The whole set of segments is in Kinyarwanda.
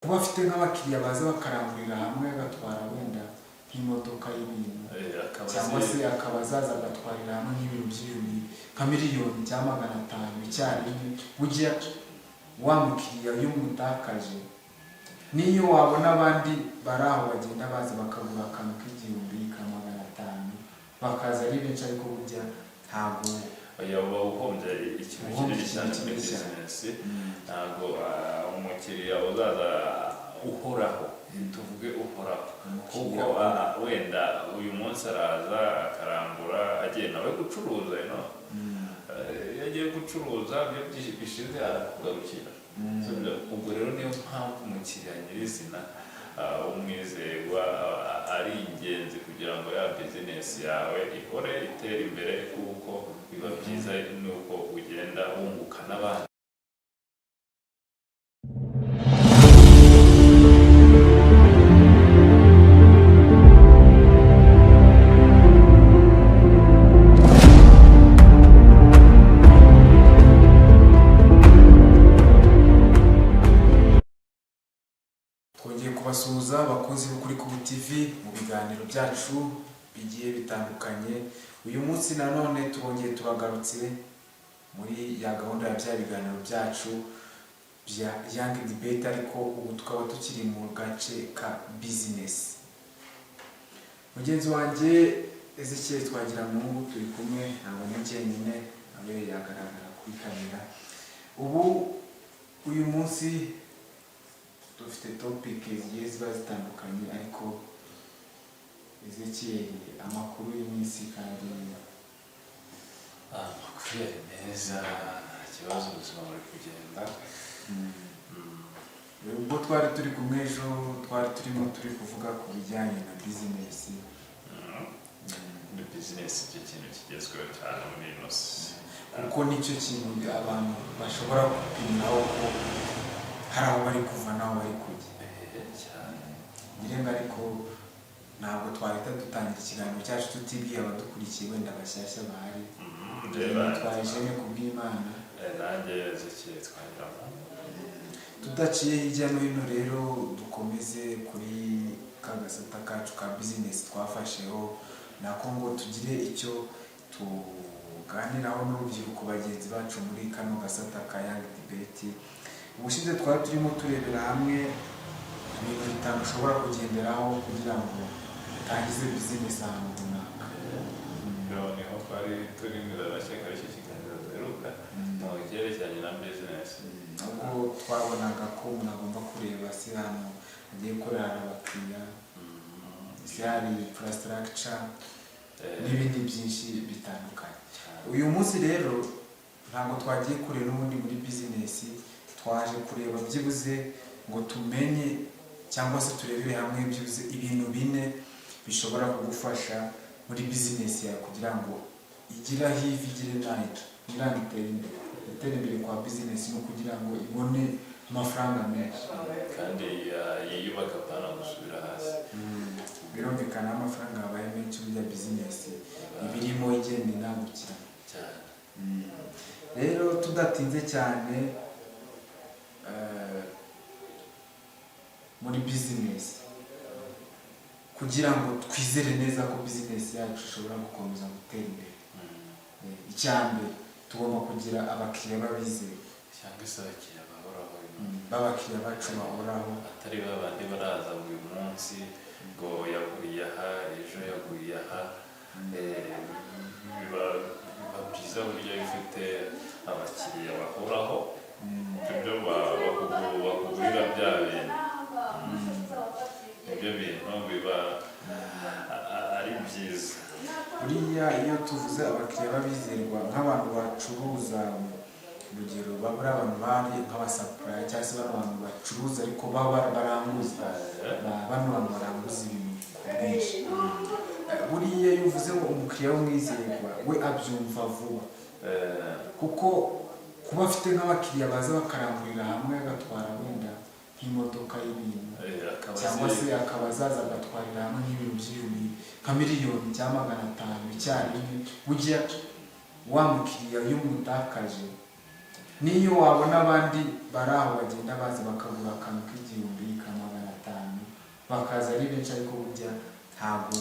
kuba afite nk'abakiriya baza bakarangurira hamwe agatwara wenda nk'imodoka y'ibintu cyangwa se akaba azaza agatwarira hamwe nk'ibintu by'ibihumbi nka miliyoni cyangwa 500 icyarimwe, burya wa mukiriya iyo umutakaje niyo wabona abandi bari aho bagenda baza bakagura akantu k'igihumbi ka 500 bakaza ari benshi, ariko burya ntabwo yaba uhombye ikintu kinini cyane muri bizinesi. Ntabwo umukiriya uzaza uhoraho, tuvuge uhoraho, kuko wenda uyu munsi araza akarangura agiye nawe gucuruza, iyo agiye gucuruza ibyo bishize arakugarukira. Ubwo rero niyo mpamvu umukiriya nyirizina umwizerwa ari ingenzi kugira ngo ya bizinesi yawe ihore itera imbere, kuko biba byiza nuko ugenda wunguka n'abandi. twongeye kubasuhuza abakunzi b'ukuri ku TV mu biganiro byacu bigiye bitandukanye. Uyu munsi nanone turongeye tubagarutse muri ya gahunda ya bya biganiro byacu bya Young Debate, ariko ubu tukaba tukiri mu gace ka business. Mugenzi wanjye Ezekiel Twagiramungu turi kumwe, ntabwo ni njyenyine, abe yagaragara kuri kamera. Ubu uyu munsi dufite topic zigiye ziba zitandukanye, ariko Ezekiel amakuru y'iminsi kandi amakuru yari meza, ikibazo ubuzima buri kugenda. Ubwo twari turi kumwe ejo turimo kuvuga ku bijyanye na business. Muri bizinesi icyo kintu kigezweho cyane muri ino si, kuko nicyo kintu abantu bashobora gupimiraho ko hari aho bari kuva n'aho bari kujya cyane. Ngirenga ariko ntabwo twahita dutangira ikiganiro cyacu tutibwiye abadukurikiye wenda bashyashya bahari. Twajene kubw'Imana nanjye Ezekiel Twagiramungu. Tudaciye hirya no hino rero dukomeze kuri kagasata kacu ka business twafasheho, nako ngo tugire icyo tuganiraho n'urubyiruko bagenzi bacu muri kano gasata ka Young Debate. Ubushize twari turimo turebera hamwe ibintu bitanu ushobora kugenderaho kugira ngo utangize business ahantu runaka. Niho twari turinira abashyaka icyo kiganiro duheruka mu byerekeranye na business. Ubwo twabonaga ko umuntu agomba kureba se hano agiye gukorera abakiriya, se hari infrastructure n'ibindi byinshi bitandukanye. Uyu munsi rero ntabwo twagiye kure n'ubundi muri business, twaje kureba byibuze ngo tumenye cyangwa se turebere hamwe byibuze ibintu bine bishobora kugufasha muri business yawe kugira ngo igire aho iva, igire n'ahita itere imbere kwa business, no kugira ngo ibone amafaranga menshi kandi yiyubaka apana gusubira hasi. Birumvikana amafaranga yabaye menshi burya business ibirimo igenda inagukira cyane. Rero tudatinze cyane muri business, kugira ngo twizere neza ko business yacu ishobora gukomeza gutera imbere, icyambere tugomba kugira abakiriya babizeye, cyangwa se abakiriya bahoraho, babakiriya bacu bahoraho, atari babandi baraza buri munsi ngo yaguriye aha ejo yaguriye aha. Biba byiza burya bifite abakiriya bahoraho, ibyo bakugurira bya bintu, ibyo bintu biba ari byiza. Buriya iyo tuvuze abakiriya babizerwa nk'abantu bacuruza, urugero babura abantu bari nk'abasupplier cyangwa se abantu bacuruza ariko baba baranguza, bano bantu baranguza ibintu byinshi. Buriya iyo uvuze ngo umukiriya w'umwizerwa we abyumva vuba, kuko kuba afite nk'abakiriya baza bakarangurira hamwe agatwara wenda nk'imodoka y'ibintu cyangwa se akaba azaza agatwarira hamwe nk'ibintu by'ibihumbi nka miliyoni cyangwa 500 icyarimwe, burya wa mukiriya iyo umutakaje niyo wabona abandi bari aho bagenda baza bakagura akantu k'igihumbi ka bakaza ari benshi ariko burya ntabwo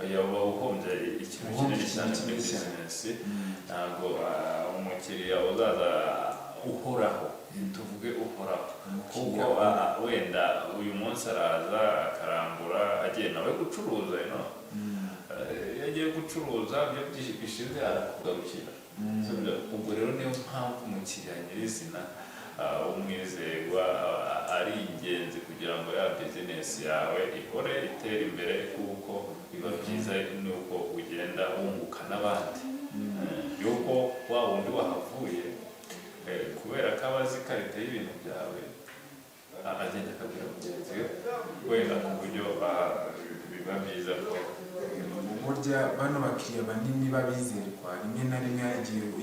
uba uhombye ikintu kinini cyane muri bizinesi. Ntabwo umukiriya uzaza uhoraho, tuvuge uhoraho, kuko wenda uyu munsi araza akarangura agiye nawe gucuruza iyo agiye gucuruza byo bishize arakugarukira. Ubwo rero niyo mpamvu umukiriya nyirizina umwizerwa ari ingenzi kugira ngo ya bizinesi yawe ihore itera imbere, kuko biba byiza nuko ugenda wunguka n'abandi, yuko wa wundi wahavuye kubera ko aba azi karite y'ibintu byawe agenda akabwira mugenzi we ku buryo biba byiza ko burya bano bakiriya banini babizerwa rimwe na rimwe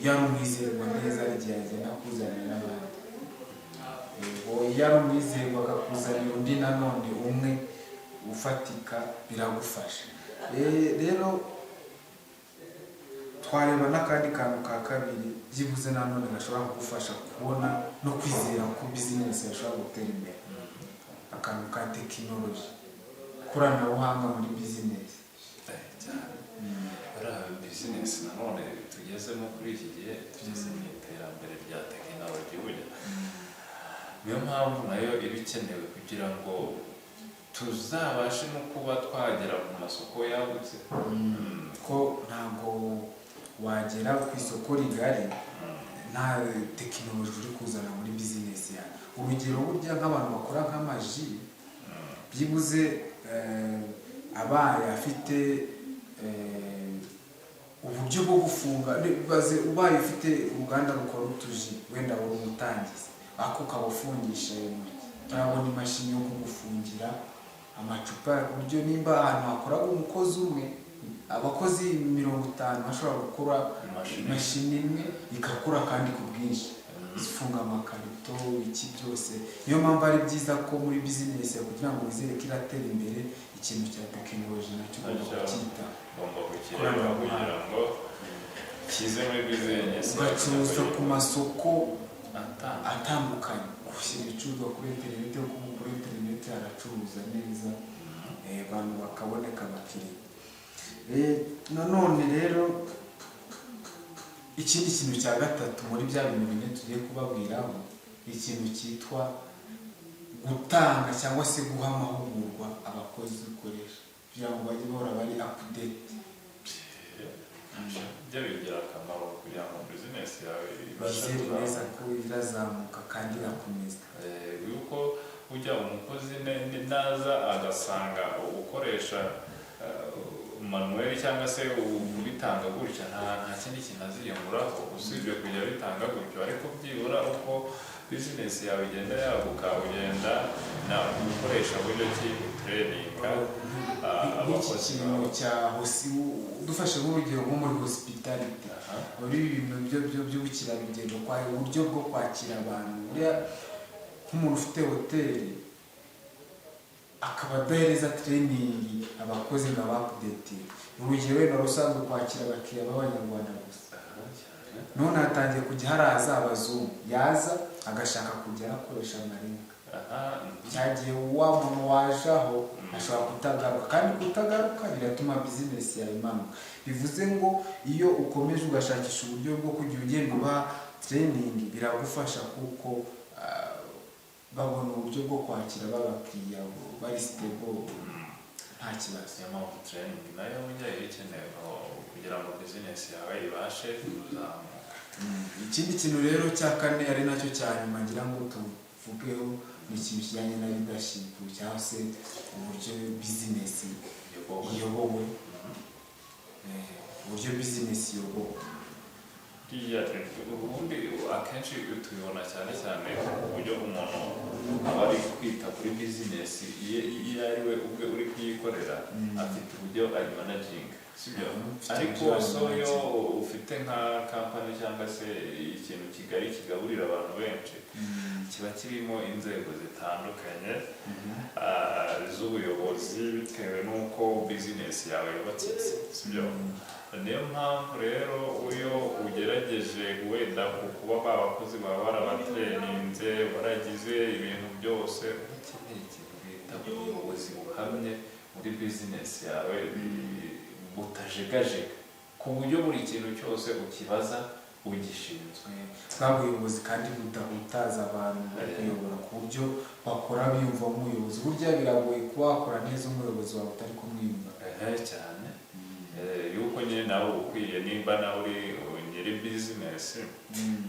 yari umwizerwa neza igihe agenda akuzanira n'abandi. Iyo ari umwizerwa akakuzanira undi nanone umwe ufatika biragufasha. Rero twareba n'akandi kantu ka kabiri byibuze nanone gashobora kugufasha kubona no kwizera ko bizinesi yashobora gutera imbere, akantu ka tekinoloji, ikoranabuhanga muri bizinesi. Bizinesi nanone tugezemo kuri iki gihe tugeze mu iterambere rya tekinoloji, burya niyo mpamvu nayo iba ikenewe kugira ngo tuzabashe no kuba twagera ku masoko yagutse. Ko ntabwo wagera ku isoko rigari nta tekinoloji uri kuzana muri bizinesi yawe. Urugero burya nk'abantu bakora nk'amaji, byibuze abaye afite uburyo bwo gufunga, ubaye ufite uruganda rukora utuji, wenda uri umutangizi ako ukaba ufungisha urabona imashini yo kugufungira amacupa, ku buryo nimba ahantu hakoraga umukozi umwe, abakozi 50 bashobora gukora imashini imwe igakora kandi ku bwinshi, zifunga amakarito iki byose. Niyo mpamvu ari byiza ko muri bizinesi kugira ngo wizere ko iratera imbere, ikintu cya tekinoloji nacyo ugomba kucyita kugira ngo kize muri bizinesi, ugacuruza ku masoko atandukanye, gushyira ibicuruzwa kuri interineti, kuko kuri interineti haracuruza neza, abantu bakaboneka abakiriya. Nanone rero ikindi kintu cya gatatu muri bya bintu bine tugiye kubabwiraho, ikintu cyitwa gutanga cyangwa se guha amahugurwa abakozi ukoresha kugira ngo bajye bahora bari update. Ibyo bigira akamaro kugira ngo bizinesi yawe ibashe neza ko irazamuka kandi irakomeza. Yuko ujya umukozi naza agasanga ukoresha manuel cyangwa se ubitanga gutya, nta kindi kintu aziyunguraho usibye kujya bitanga gutyo, ariko byibura uko bizinesi yawe igenda yaguka ugenda na gukoresha buryo ki traininga abakozi cya dufashe nk'urugero nko muri hospitality, muri ibintu by'ubukerarugendo, kwa uburyo bwo kwakira abantu. Nk'umuntu ufite hoteli akaba adahereza training abakozi ngo update, urugero wenda rusanzwe kwakira abakiriya b'abanyarwanda gusa, none hatangiye kujya haraza abazungu, yaza agashaka kujya akoresha amarenga, cyagiye wa muntu wajaho ashobora kutagaruka, kandi kutagaruka biratuma bizinesi yawe imanuka. Bivuze ngo iyo ukomeje ugashakisha uburyo bwo kujya ugenda uba training, biragufasha kuko babona uburyo bwo kwakira babakiriya bari stable, nta kibazo. Niyo mpamvu training nayo ujya ikenewe kugira ngo bizinesi yawe ibashe kuzamuka. Ikindi kintu rero cya kane ari nacyo cya nyuma ngira ngo tuvugeho, ni ikintu kijyanye na leadership cyangwa se uburyo bizinesi iyobowe, uburyo bizinesi iyobowe. Ubundi akenshi tubibona cyane cyane uburyo umuntu aba ari kwita kuri bizinesi iyo ari we ubwe uri kuyikorera, afite uburyo ari managing, sibyo? Ariko iyo ufite nka kampani cyangwa se ikintu kigari kigaburira abantu benshi, kiba kirimo inzego zitandukanye z'ubuyobozi bitewe n'uko bizinesi yawe yubatse, sibyo? Niyo mpamvu rero iyo ugerageje wenda kuba babakozi baba barabatraininze, baragize ibintu byose, ukeneye ikintu bita ubuyobozi buhamye muri bizinesi yawe butajegajega ku buryo buri kintu cyose ukibaza ugishinzwe. bwa buyobozi kandi budahutaza abantu kuyobora ku buryo bakora biyumva nk'umuyobozi. Burya biragoye kuba wakora neza umuyobozi wawe utari kumwiyumva cyane. Yuko nyine nawe ukwiye, nimba nawe uri nyiri bizinesi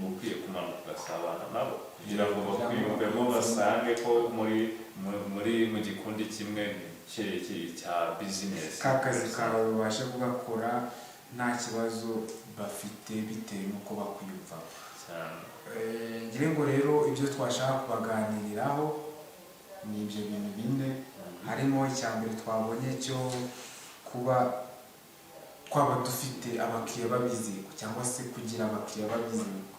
ukwiye kumanuka ugasabana nabo kugira ngo bakwiyumvemo, basange ko muri mu gikundi kimwe cya bizinesi, ka kazi kawe ubashe kugakora nta kibazo bafite bitewe n'uko bakwiyumva cyane. Ngira ngo rero ibyo twashaka kubaganiriraho ni ibyo bintu bine. Harimo icya mbere twabonye cyo kuba twaba dufite abakiriya babizirwa cyangwa se kugira abakiriya babizirwa.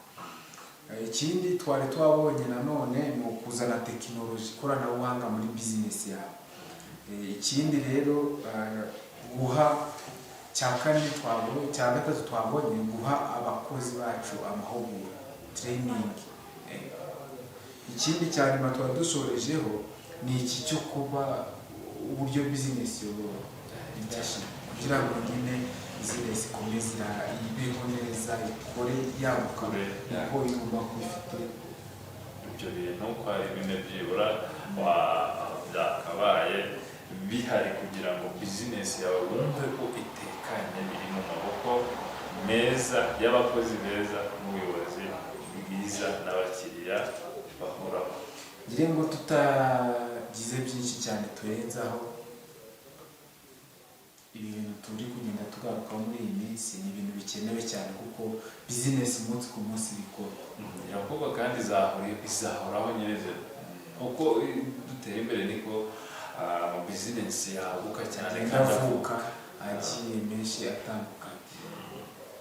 Ikindi twari twabonye nanone ni ukuzana tekinoloji, ikoranabuhanga muri bizinesi yawe. Ikindi rero guha, cya gatatu twabonye guha abakozi bacu amahugurwa, training. Ikindi cya nyuma tuba dushorejeho ni iki cyo kuba uburyo bizinesi idashira, kugira ngo nyine bizinesi ikomeze ibeho neza, ikore yaguka uko igomba kuba ifite. Ibyo bintu ko ari bine byibura byakabaye bihari kugira ngo bizinesi yawe wumve ko itekanye, iri mu maboko meza y'abakozi beza n'ubuyobozi bwiza n'abakiriya bahoraho. Ngira ngo tutagize byinshi cyane turenzaho, ibi bintu turi kugenda tugarukaho muri iyi minsi ni ibintu bikenewe cyane kuko bizinesi umunsi ku munsi bikora irakorwa kandi izahoraho nyir'izina. Uko dutera imbere niko bizinesi yaguka cyane kandi avuka agiye menshi atandukanye.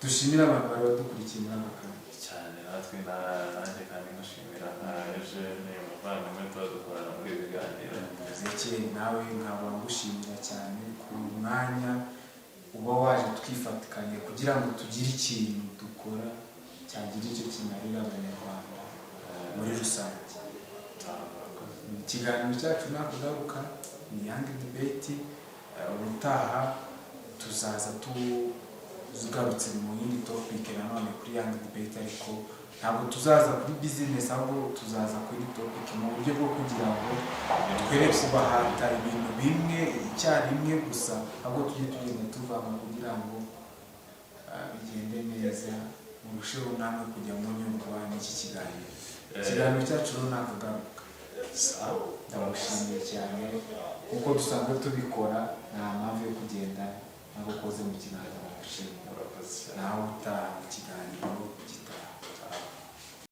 Dushimira abantu bari badukurikiye muri aka kanya cyane, natwe nanjye kandi ngushimira nka Eugene umuvandimwe tuba dukorana muri ibi biganiro. Ezekiel nawe nkaba ngushimira cyane ku mwanya uba waje twifatikanye kugira ngo tugire ikintu dukora cyagira icyo kimarira abanyarwanda muri rusange. Ikiganiro cyacu nakagaruka ni Young Debate. Ubutaha tuzaza tugarutse mu yindi topic nanone kuri Young Debate, ariko ntabwo tuzaza kuri business, ahubwo tuzaza kuri topic mu buryo bwo kugira ngo twere kubahata ibintu bimwe icyarimwe gusa, ahubwo tujye tugenda tuvanga kugira ngo bigende neza, murusheho namwe kujya munyurwa n'iki kiganiro. Ikiganiro cyacu rero nakagaruka. Ndamushimiye cyane kuko dusanzwe tubikora, nta mpamvu yo kugenda nagukoze mu kiganiro. Nawe utaha.